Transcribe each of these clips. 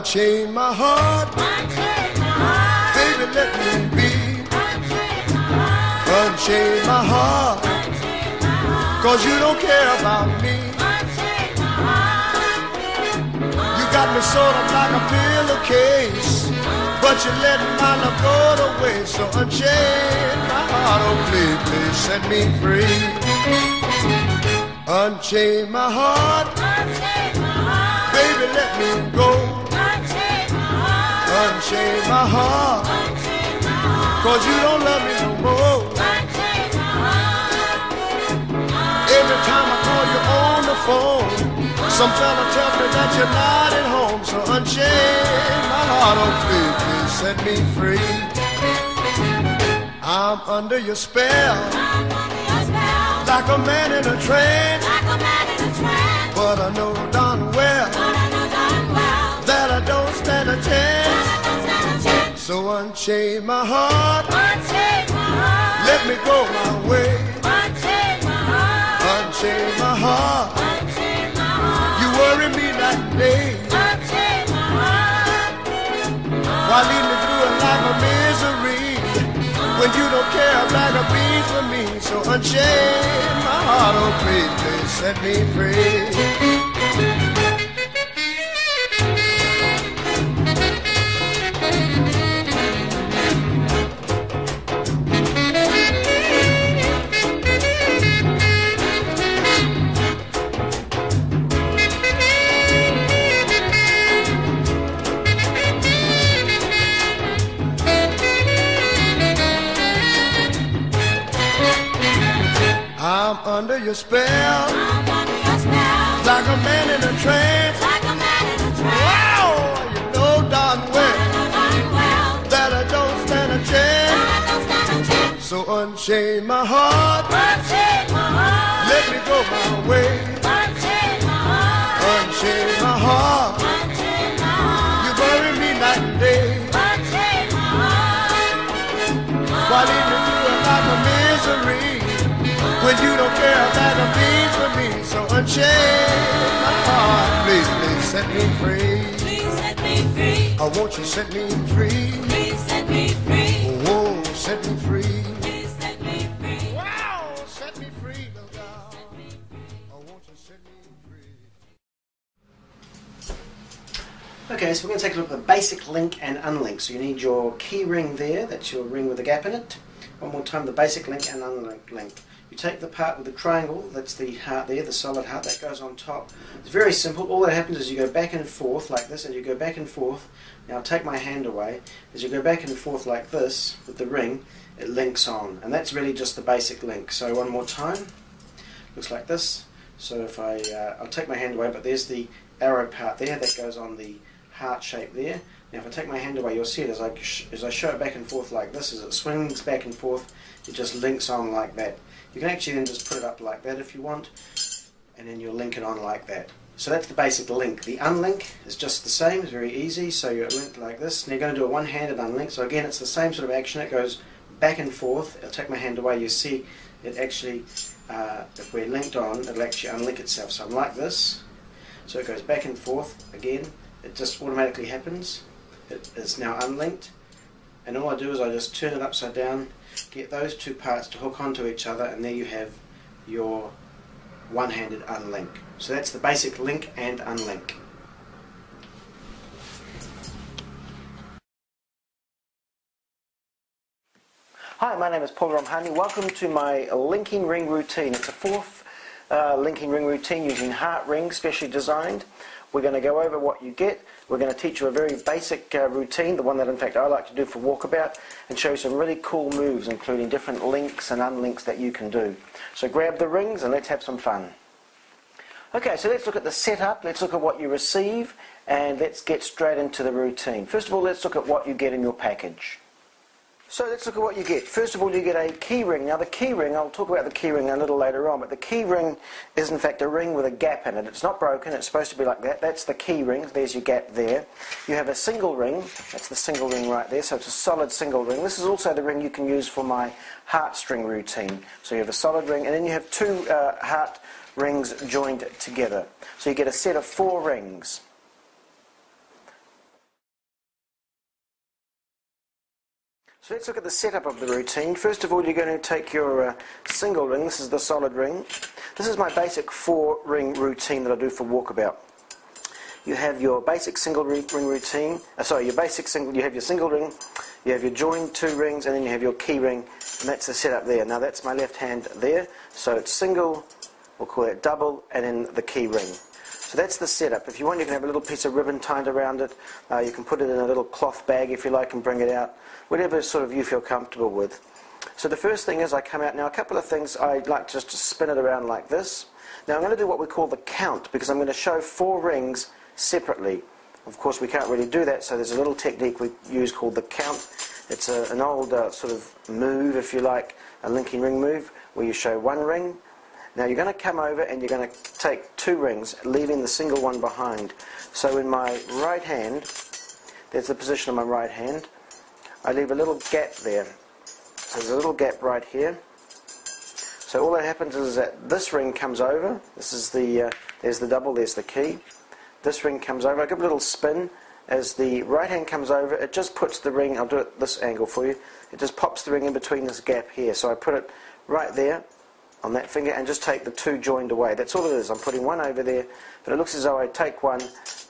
Unchain my heart, baby, let me be. Unchain my heart, 'cause you don't care about me. You got me sort of like a pillowcase, but you let my love go to waste. So unchain my heart, oh please, please set me free. Unchain my heart, baby, let me go. Unchain my heart, 'cause you don't love me no more. Every time I call you on the phone, some fella tells me that you're not at home. So unchain my heart, oh please, please set me free. I'm under your spell, like a man in a trance. But I know darn well that I don't stand a chance. So unchain my heart, let me go my way. Unchain my heart, you worry me night and day. Why lead me through a life of misery when you don't care a bag of beans for me? So unchain my heart, oh please, please set me free. I'm under your spell, like a man in a trance. Wow, you know darn well that I don't stand a chance. So unchain my heart, let me go my way. Unchain my heart, you bury me night and day. Why lead me through a life of misery when you don't care about the beans for me? So unchain my heart, please, please set me free. Please set me free. Oh, won't you set me free? Please set me free. Oh, set me free. Please set me free. Wow, set me free, little girl. Oh, won't you set me free? Okay, so we're going to take a look at the basic link and unlink. So you need your key ring there, that's your ring with a gap in it. One more time, the basic link and unlink link. You take the part with the triangle, that's the heart there, the solid heart, that goes on top. It's very simple. All that happens is you go back and forth like this, and you go back and forth. Now I'll take my hand away. As you go back and forth like this with the ring, it links on. And that's really just the basic link. So one more time. Looks like this. So if I'll take my hand away, but there's the arrow part there that goes on the heart shape there. Now if I take my hand away, you'll see it as I show it back and forth like this. As it swings back and forth, it just links on like that. You can actually then just put it up like that if you want, and then you'll link it on like that. So that's the basic link. The unlink is just the same, it's very easy. So you link like this. Now you're going to do a one-handed unlink. So again, it's the same sort of action. It goes back and forth. I'll take my hand away. You see it actually, if we're linked on, it'll actually unlink itself. So I'm like this. So it goes back and forth. Again, it just automatically happens. It is now unlinked. And all I do is I just turn it upside down, get those two parts to hook onto each other, and there you have your one-handed unlink. So that's the basic link and unlink. Hi, my name is Paul Romhani. Welcome to my linking ring routine. It's a fourth linking ring routine using heart rings, specially designed. We're going to go over what you get. We're going to teach you a very basic routine, the one that in fact I like to do for walkabout, and show you some really cool moves, including different links and unlinks that you can do. So grab the rings and let's have some fun. Okay, so let's look at the setup, let's look at what you receive, and let's get straight into the routine. First of all, let's look at what you get in your package. So let's look at what you get. First of all, you get a key ring. Now the key ring, I'll talk about the key ring a little later on, but the key ring is in fact a ring with a gap in it. It's not broken, it's supposed to be like that. That's the key ring, there's your gap there. You have a single ring, that's the single ring right there, so it's a solid single ring. This is also the ring you can use for my heartstring routine. So you have a solid ring, and then you have two heart rings joined together. So you get a set of 4 rings. So let's look at the setup of the routine. First of all, you're going to take your single ring. This is the solid ring. This is my basic 4-ring routine that I do for walkabout. You have your basic single ring routine. You have your single ring, you have your joined 2 rings, and then you have your key ring, and that's the setup there. Now that's my left hand there. So it's single, we'll call it double, and then the key ring. So that's the setup. If you want, you can have a little piece of ribbon tied around it. You can put it in a little cloth bag if you like and bring it out. Whatever sort of you feel comfortable with. So the first thing is I come out. Now a couple of things, I like just to spin it around like this. Now I'm going to do what we call the count, because I'm going to show 4 rings separately. Of course we can't really do that, so there's a little technique we use called the count. It's an old sort of move, if you like, a linking ring move, where you show 1 ring. Now you're going to come over and you're going to take 2 rings, leaving the single one behind. So in my right hand, there's the position of my right hand, I leave a little gap there. So there's a little gap right here. So all that happens is that this ring comes over. This is there's the double, there's the key. This ring comes over. I give a little spin. As the right hand comes over, it just puts the ring, I'll do it this angle for you, it just pops the ring in between this gap here. So I put it right there on that finger and just take the 2 joined away. That's all it is. I'm putting 1 over there, but it looks as though I take 1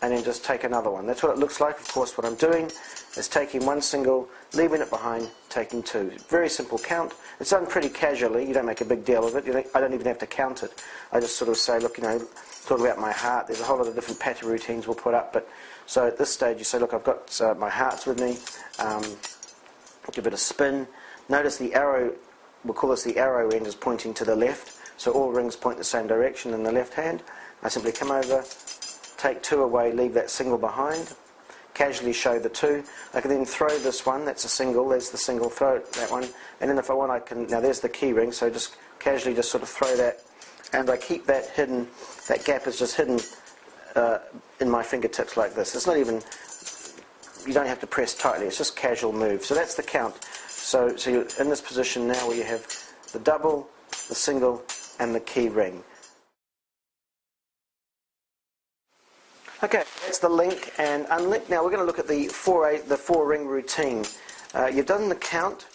and then just take another one. That's what it looks like. Of course, what I'm doing is taking 1 single, leaving it behind, taking 2. Very simple count. It's done pretty casually. You don't make a big deal of it. I don't even have to count it. I just sort of say, look, talk about my heart. There's a whole lot of different patter routines we'll put up, but so at this stage you say, look, I've got my hearts with me. Give it a spin. Notice the arrow, we'll call this the arrow end, is pointing to the left. So all rings point the same direction in the left hand. I simply come over, take 2 away, leave that single behind, casually show the 2. I can then throw this one, that's a single, there's the single, throw that one, and then if I want I can, now there's the key ring, so just casually just sort of throw that, and I keep that hidden, that gap is just hidden in my fingertips like this. It's not even, you don't have to press tightly, it's just casual move. So that's the count. So you're in this position now where you have the double, the single, and the key ring. Okay, that's the link and unlink. Now we're going to look at the 4-ring routine. You've done the count,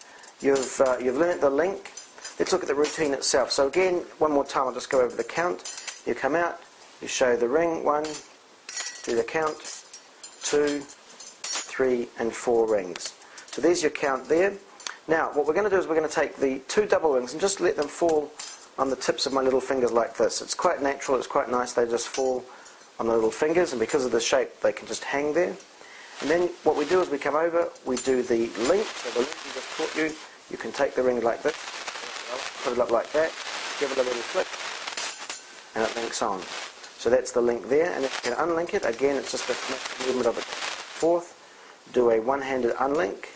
you've learnt the link. Let's look at the routine itself. So again, one more time, I'll just go over the count. You come out, you show the ring, 1, do the count, 2, 3, and 4 rings. So there's your count there. Now, what we're going to do is we're going to take the 2 double rings and just let them fall on the tips of my little fingers like this. It's quite natural, it's quite nice, they just fall on the little fingers, and because of the shape they can just hang there. And then what we do is we come over, we do the link. So the link we just taught you, you can take the ring like this, put it up like that, give it a little flick, and it links on. So that's the link there, and if you can unlink it, again it's just a movement of it. 4th, do a one-handed unlink,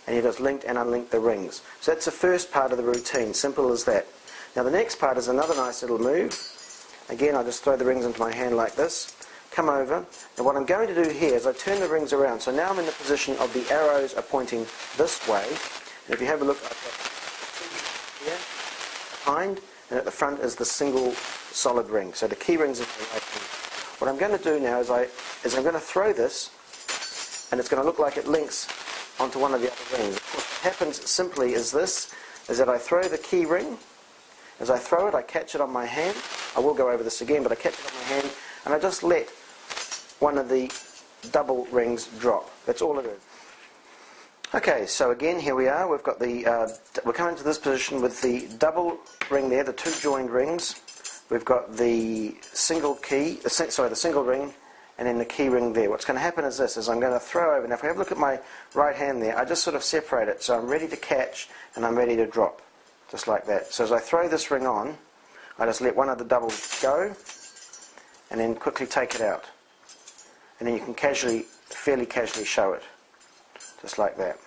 and you just linked and unlinked the rings. So that's the first part of the routine, simple as that. Now the next part is another nice little move. Again, I just throw the rings into my hand like this, come over, and what I'm going to do here is I turn the rings around. So now I'm in the position of the arrows are pointing this way, and if you have a look, I've got 2 here, behind, and at the front is the single solid ring. So the key rings are right here. What I'm going to do now is I'm going to throw this, and it's going to look like it links onto one of the other rings. What happens simply is that I throw the key ring. As I throw it, I catch it on my hand. I will go over this again, but I catch it on my hand, and I just let one of the double rings drop. That's all it is. Okay, so again, here we are. We've got we're coming to this position with the double ring there, the 2 joined rings. We've got the single key, the single ring, and then the key ring there. What's going to happen is this, I'm going to throw over. Now if I have a look at my right hand there, I just sort of separate it. So I'm ready to catch and I'm ready to drop. Just like that. So as I throw this ring on, I just let one of the doubles go and then quickly take it out. And then you can fairly casually show it. Just like that.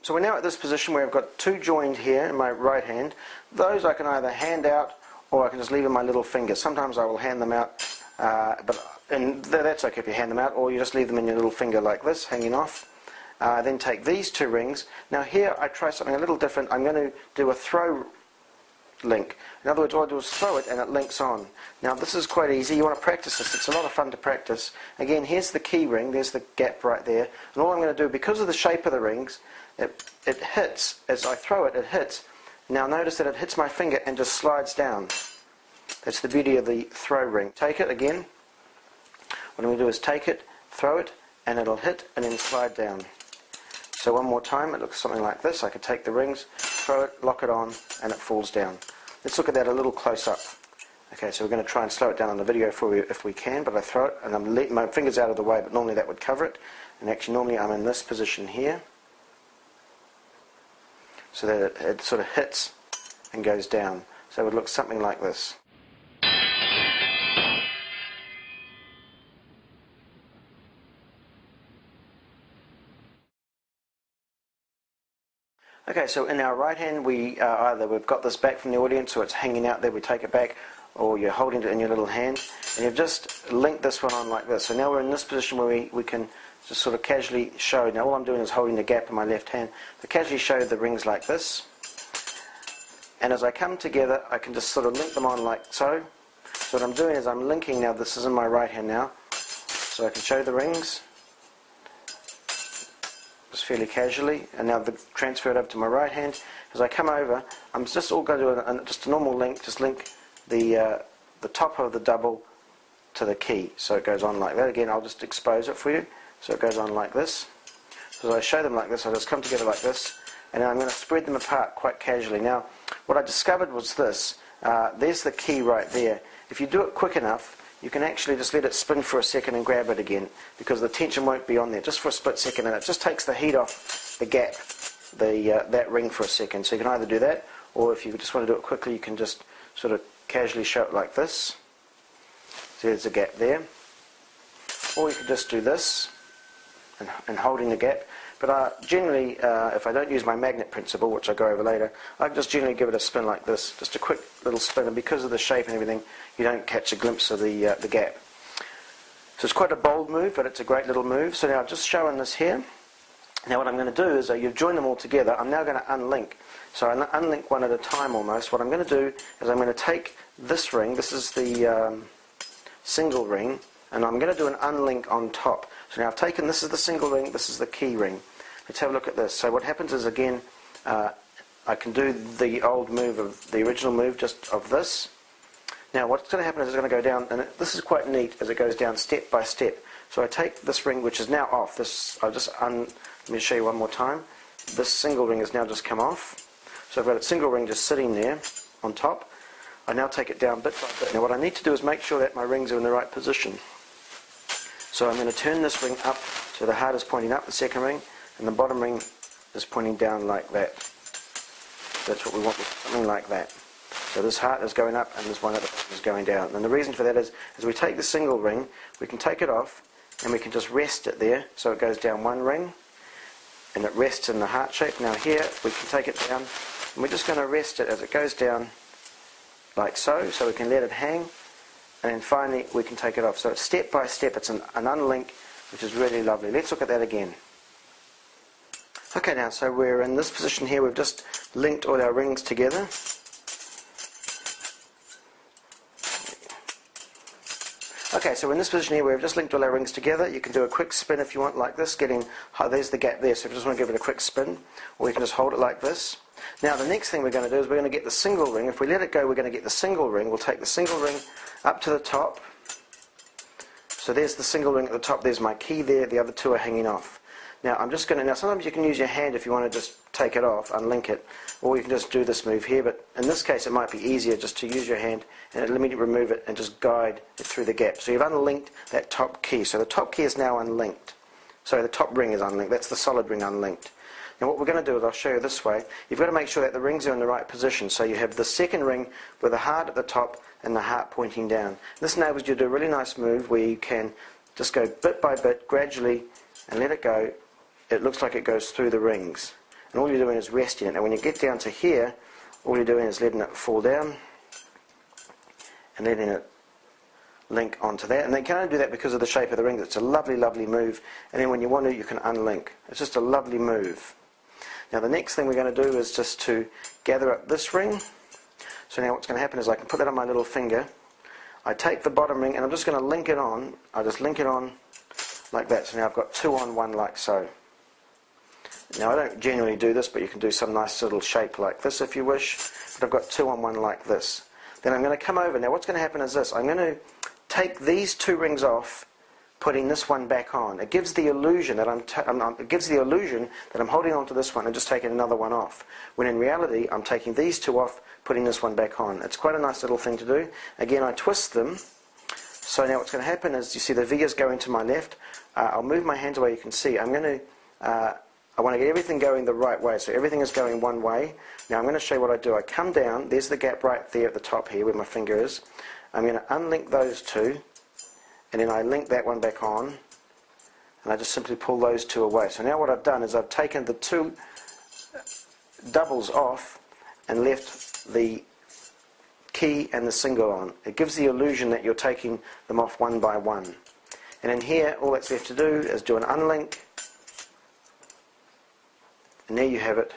So we're now at this position where I've got 2 joined here in my right hand. Those I can either hand out or I can just leave in my little finger. Sometimes I will hand them out, and that's okay if you hand them out, or you just leave them in your little finger like this, hanging off. Then take these 2 rings. Now here I try something a little different. I'm going to do a throw link. In other words, all I do is throw it and it links on. Now this is quite easy. You want to practice this. It's a lot of fun to practice. Again, here's the key ring. There's the gap right there. And all I'm going to do, because of the shape of the rings, it hits. As I throw it, it hits. Now notice that it hits my finger and just slides down. That's the beauty of the throw ring. Take it again. What I'm going to do is take it, throw it, and it'll hit and then slide down. So one more time, it looks something like this. I could take the rings, throw it, lock it on, and it falls down. Let's look at that a little close up. Okay, so we're going to try and slow it down on the video for you if we can, but I throw it, and I'm letting my fingers out of the way, but normally that would cover it. And actually, normally I'm in this position here, so that it sort of hits and goes down. So it would look something like this. Okay, so in our right hand, either we've got this back from the audience, so it's hanging out there, we take it back, or you're holding it in your little hand, and you've just linked this one on like this. So now we're in this position where we can just sort of casually show. Now all I'm doing is holding the gap in my left hand, to casually show the rings like this. And as I come together, I can just sort of link them on like so. So what I'm doing is I'm linking now, this is in my right hand now, so I can show the rings just fairly casually, and now transfer it over to my right hand. As I come over, I'm just all going to do just a normal link, just link the top of the double to the key, so it goes on like that. Again, I'll just expose it for you, so it goes on like this. So as I show them like this, I'll just come together like this, and then I'm going to spread them apart quite casually. Now, what I discovered was this. There's the key right there. If you do it quick enough, you can actually just let it spin for a second and grab it again, because the tension won't be on there, just for a split second, and it just takes the heat off the gap, that ring for a second. So you can either do that, or if you just want to do it quickly, you can just sort of casually show it like this. So there's a gap there. Or you could just do this, and holding the gap. But generally, if I don't use my magnet principle, which I'll go over later, I can just generally give it a spin like this, just a quick little spin, and because of the shape and everything, you don't catch a glimpse of the gap. So it's quite a bold move, but it's a great little move. So now I've just shown this here. Now what I'm going to do is, you've joined them all together, I'm now going to unlink. So I unlink one at a time almost. What I'm going to do is I'm going to take this ring, this is the single ring, and I'm going to do an unlink on top. So now I've taken, this is the single ring, this is the key ring. Let's have a look at this. So what happens is, again, I can do the old move of the original move, just of this. Now what's going to happen is it's going to go down, and this is quite neat as it goes down step by step. So I take this ring, which is now off. Let me show you one more time. This single ring has now just come off. So I've got a single ring just sitting there on top. I now take it down bit by bit. Now what I need to do is make sure that my rings are in the right position. So I'm going to turn this ring up, so the heart is pointing up, the second ring, and the bottom ring is pointing down like that. That's what we want, something like that. So this heart is going up and this one at the bottom is going down. And the reason for that is we take the single ring, we can take it off, and we can just rest it there, so it goes down one ring, and it rests in the heart shape. Now here, we can take it down, and we're just going to rest it as it goes down like so we can let it hang. And then finally we can take it off. So it's step by step, it's an unlink, which is really lovely. Let's look at that again. Okay, now, so we're in this position here, we've just linked all our rings together. Okay, so we're in this position here, we've just linked all our rings together. You can do a quick spin if you want, like this, there's the gap there, so if you just want to give it a quick spin, or you can just hold it like this. Now the next thing we're going to do is we're going to get the single ring. If we let it go, we're going to get the single ring. We'll take the single ring up to the top. So there's the single ring at the top, there's my key there, the other two are hanging off. Now I'm just going to, sometimes you can use your hand if you want to just take it off, unlink it, or you can just do this move here, but in this case it might be easier just to use your hand and let me remove it and just guide it through the gap. So you've unlinked that top key, so the top key is now unlinked. So the top ring is unlinked, that's the solid ring unlinked. Now what we're going to do is, I'll show you this way, you've got to make sure that the rings are in the right position. So you have the second ring with the heart at the top and the heart pointing down. This enables you to do a really nice move where you can just go bit by bit, gradually, and let it go. It looks like it goes through the rings. And all you're doing is resting it. And when you get down to here, all you're doing is letting it fall down and letting it link onto that. And they can only do that because of the shape of the rings. It's a lovely, lovely move. And then when you want to, you can unlink. It's just a lovely move. Now the next thing we're going to do is just to gather up this ring. So now what's going to happen is I can put that on my little finger. I take the bottom ring and I'm just going to link it on. I just link it on like that. So now I've got 2 on 1 like so. Now I don't generally do this, but you can do some nice little shape like this if you wish. But I've got 2 on 1 like this. Then I'm going to come over. Now what's going to happen is this. I'm going to take these 2 rings off, putting this one back on. It gives the illusion that I'm holding on to this one and just taking another one off. When in reality, I'm taking these 2 off, putting this one back on. It's quite a nice little thing to do. Again, I twist them. So now what's going to happen is, you see the V is going to my left. I'll move my hands away. You can see I'm going to. I want to get everything going the right way, so everything is going one way. Now I'm going to show you what I do. I come down, there's the gap right there at the top here where my finger is. I'm going to unlink those 2, and then I link that one back on, and I just simply pull those 2 away. So now what I've done is I've taken the 2 doubles off and left the key and the single on. It gives the illusion that you're taking them off one by one. And in here, all that's left to do is do an unlink, and there you have it,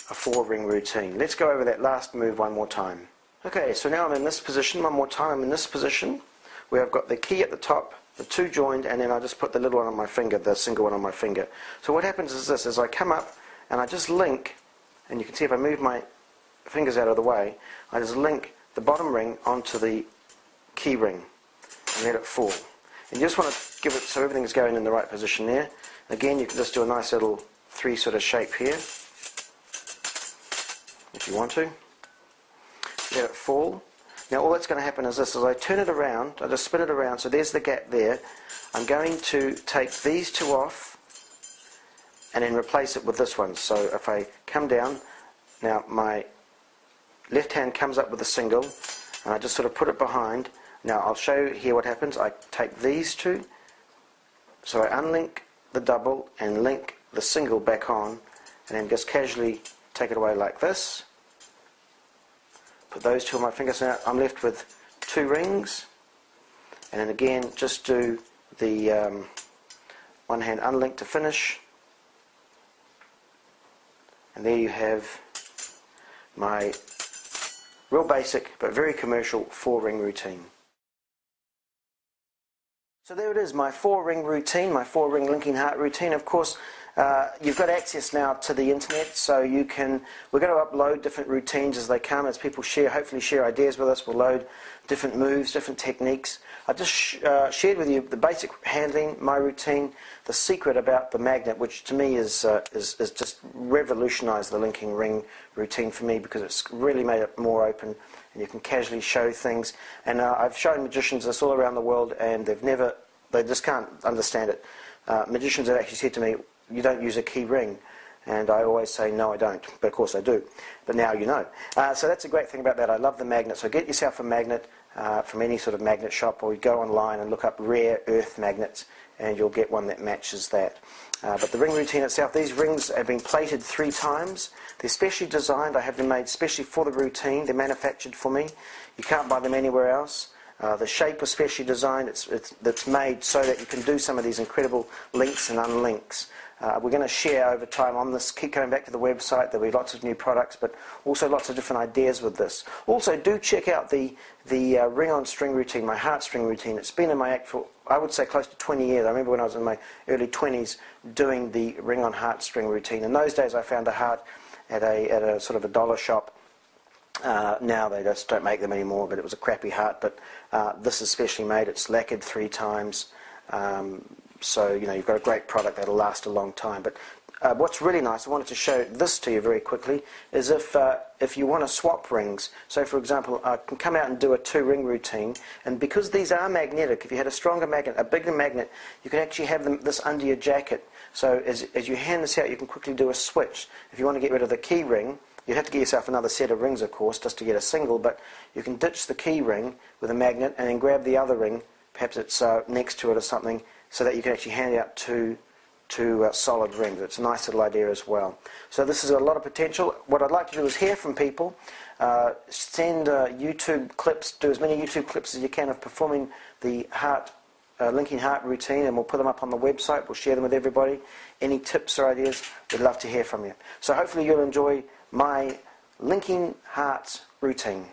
a 4-ring routine. Let's go over that last move one more time. Okay, so now I'm in this position, one more time. I'm in this position where I've got the key at the top, the 2 joined, and then I just put the little one on my finger, the single one on my finger. So what happens is this, is I come up and I just link, and you can see if I move my fingers out of the way, I just link the bottom ring onto the key ring and let it fall. And you just want to give it so everything's going in the right position there. Again, you can just do a nice little 3 sort of shape here, if you want to. Let it fall. Now all that's going to happen is this, as I turn it around, I just spin it around, so there's the gap there. I'm going to take these 2 off and then replace it with this one. So if I come down, now my left hand comes up with a single, and I just sort of put it behind. Now I'll show you here what happens. I take these 2, so I unlink the double and link the single back on, and then just casually take it away like this. Put those 2 on my fingers. Now I'm left with 2 rings, and then again just do the one hand unlink to finish, and there you have my real basic but very commercial 4-ring routine. So there it is, my 4-ring routine, my 4-ring linking heart routine. Of course, you've got access now to the internet, so you can, we're going to upload different routines as they come, as people share, hopefully share ideas with us. We'll load different moves, different techniques. I just shared with you the basic handling, my routine, the secret about the magnet, which to me is just revolutionised the linking ring routine for me, because it's really made it more open and you can casually show things. And I've shown magicians this all around the world, and they just can't understand it. Magicians have actually said to me, "You don't use a key ring," and I always say, "No, I don't," but of course I do. But now you know. So that's a great thing about that. I love the magnet. So get yourself a magnet from any sort of magnet shop, or you go online and look up rare earth magnets, and you'll get one that matches that. But the ring routine itself, these rings have been plated 3 times. They're specially designed. I have them made specially for the routine. They're manufactured for me. You can't buy them anywhere else. The shape is specially designed. It's made so that you can do some of these incredible links and unlinks. We're going to share over time on this. Keep coming back to the website. There'll be lots of new products, but also lots of different ideas with this. Also, do check out the ring-on string routine, my heart string routine. It's been in my act for, I would say, close to 20 years. I remember when I was in my early 20s doing the ring-on heart string routine. In those days, I found a heart at a sort of a dollar shop. Now they just don't make them anymore, but it was a crappy heart. But this is specially made. It's lacquered 3 times. So, you know, you've got a great product that'll last a long time. But what's really nice, I wanted to show this to you very quickly, is if you want to swap rings. So, for example, I can come out and do a 2-ring routine, and because these are magnetic, if you had a stronger magnet, a bigger magnet, you can actually have this under your jacket. So as you hand this out, you can quickly do a switch. If you want to get rid of the key ring, you'd have to get yourself another set of rings, of course, just to get a single, but you can ditch the key ring with a magnet and then grab the other ring, perhaps it's next to it or something, so that you can actually hand out two solid rings. It's a nice little idea as well. So this has got a lot of potential. What I'd like to do is hear from people. Send YouTube clips, do as many YouTube clips as you can of performing the linking heart routine, and we'll put them up on the website. We'll share them with everybody. Any tips or ideas, we'd love to hear from you. So hopefully you'll enjoy my linking hearts routine.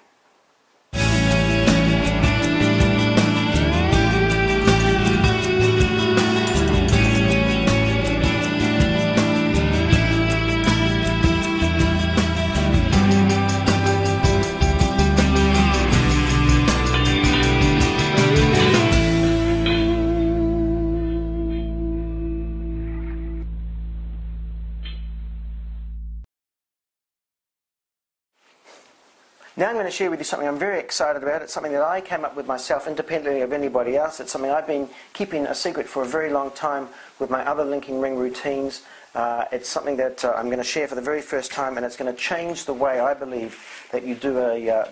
Now I'm going to share with you something I'm very excited about. It's something that I came up with myself independently of anybody else. It's something I've been keeping a secret for a very long time with my other linking ring routines. It's something that I'm going to share for the very first time, and it's going to change the way I believe that you do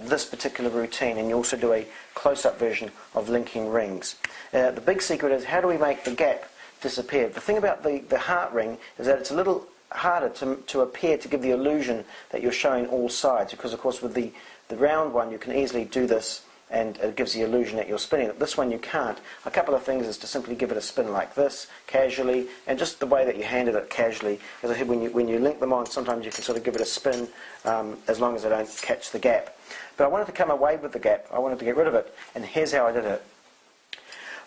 this particular routine, and you also do a close-up version of linking rings. The big secret is, how do we make the gap disappear? The thing about the heart ring is that it's a little harder to appear to give the illusion that you're showing all sides, because of course with the round one you can easily do this and it gives the illusion that you're spinning it. This one you can't. A couple of things is to simply give it a spin like this, casually, and just the way that you handle it casually. As I said, when you link them on, sometimes you can sort of give it a spin as long as they don't catch the gap. But I wanted to come away with the gap. I wanted to get rid of it, and here's how I did it.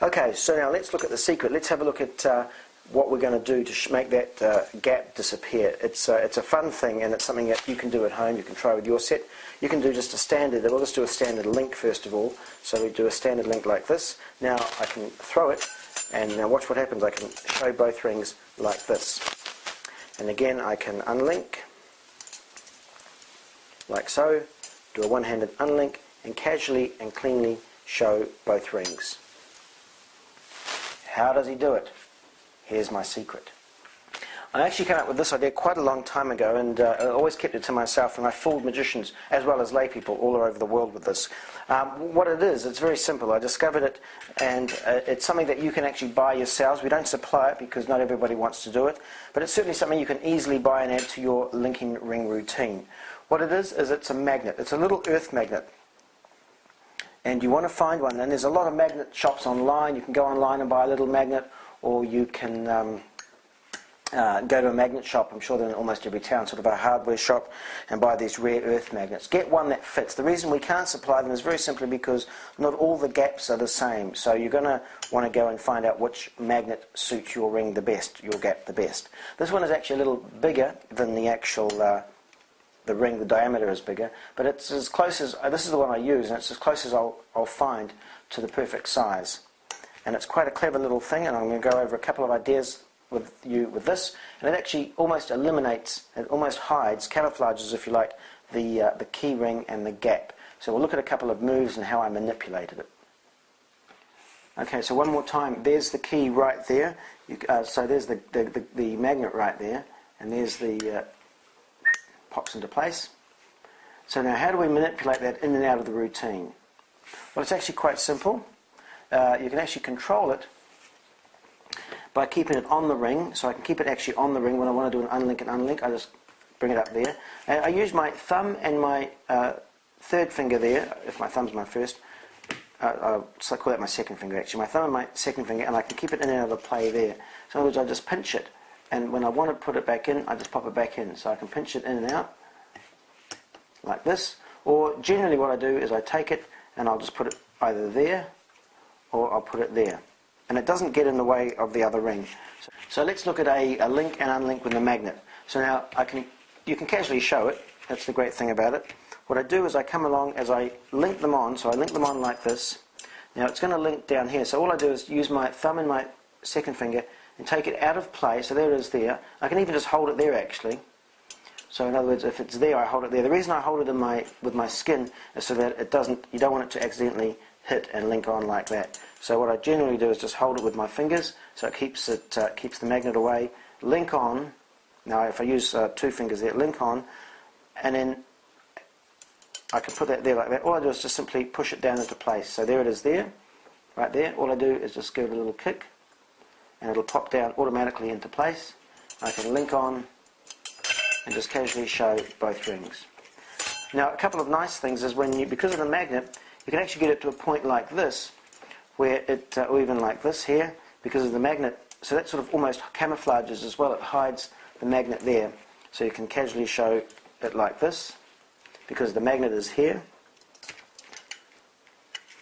Okay, so now let's look at the secret. Let's have a look at what we're going to do to make that gap disappear. It's a fun thing, and it's something that you can do at home. You can try with your set. You can do just a standard. We'll just do a standard link first of all. So we do a standard link like this. Now I can throw it, and now watch what happens. I can show both rings like this. And again I can unlink, like so, do a one-handed unlink, and casually and cleanly show both rings. How does he do it? Here's my secret. I actually came up with this idea quite a long time ago, and I always kept it to myself, and I fooled magicians as well as lay people all over the world with this. What it is, it's very simple. I discovered it, and it's something that you can actually buy yourselves. We don't supply it because not everybody wants to do it, but it's certainly something you can easily buy and add to your linking ring routine. What it is it's a magnet. It's a little earth magnet. And you want to find one, and there's a lot of magnet shops online. You can go online and buy a little magnet, or you can go to a magnet shop. I'm sure they're in almost every town, sort of a hardware shop, and buy these rare earth magnets. Get one that fits. The reason we can't supply them is very simply because not all the gaps are the same. So you're going to want to go and find out which magnet suits your ring the best, your gap the best. This one is actually a little bigger than the actual the ring. The diameter is bigger, but it's as close as, this is the one I use, and it's as close as I'll find to the perfect size. And it's quite a clever little thing, and I'm going to go over a couple of ideas with you with this, and it actually almost eliminates, it almost hides, camouflages if you like, the key ring and the gap. So we'll look at a couple of moves and how I manipulated it. Okay, so one more time. There's the key right there. So there's the magnet right there, and there's the pops into place. So now how do we manipulate that in and out of the routine? Well, it's actually quite simple. You can actually control it by keeping it on the ring. So I can keep it actually on the ring when I want to do an unlink and unlink. I just bring it up there. And I use my thumb and my third finger there, if my thumb's my first. So I call that my second finger actually. My thumb and my second finger, and I can keep it in and out of the play there. So in other words, I just pinch it, and when I want to put it back in, I just pop it back in. So I can pinch it in and out like this. Or generally what I do is I take it and I'll just put it either there or I'll put it there, and it doesn't get in the way of the other ring. So let's look at a link and unlink with the magnet. So now you can casually show it. That's the great thing about it. What I do is I come along as I link them on, so I link them on like this. Now it's going to link down here, so all I do is use my thumb and my second finger and take it out of play. So there it is there. I can even just hold it there actually. So in other words, if it's there, I hold it there. The reason I hold it with my skin is so that you don't want it to accidentally hit and link on like that. So what I generally do is just hold it with my fingers, so it keeps the magnet away. Link on. Now if I use two fingers there, link on, and then I can put that there like that. All I do is just simply push it down into place. So there it is there, right there. All I do is just give it a little kick, and it'll pop down automatically into place. I can link on and just casually show both rings. Now a couple of nice things is because of the magnet, you can actually get it to a point like this, where it, or even like this here, because of the magnet. So that sort of almost camouflages as well. It hides the magnet there, so you can casually show it like this, because the magnet is here.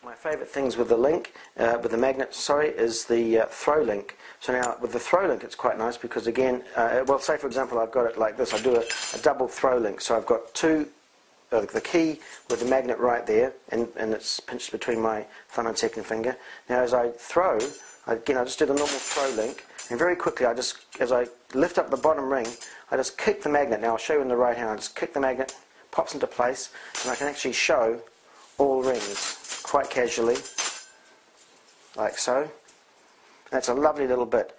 My favourite things with the link, with the magnet, sorry, is the throw link. So now with the throw link it's quite nice because again, well say for example I've got it like this, I do a double throw link. So I've got the key with the magnet right there and it's pinched between my thumb and second finger. Now as I throw, again I just do the normal throw link and very quickly as I lift up the bottom ring, I just kick the magnet. Now I'll show you in the right hand, I just kick the magnet, pops into place and I can actually show all rings quite casually, like so. That's a lovely little bit.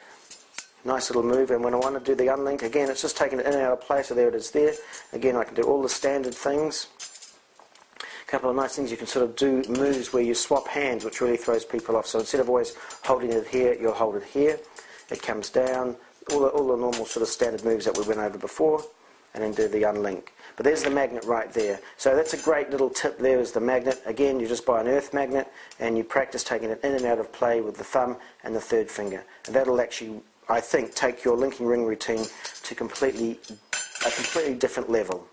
Nice little move, and when I want to do the unlink, again it's just taking it in and out of place, so there it is there. Again I can do all the standard things. A couple of nice things, you can sort of do moves where you swap hands, which really throws people off. So instead of always holding it here, you'll hold it here. It comes down, all the normal sort of standard moves that we went over before, and then do the unlink. But there's the magnet right there. So that's a great little tip there, is the magnet. Again, you just buy an earth magnet and you practice taking it in and out of play with the thumb and the third finger. And that'll actually, I think, take your linking ring routine to a completely different level.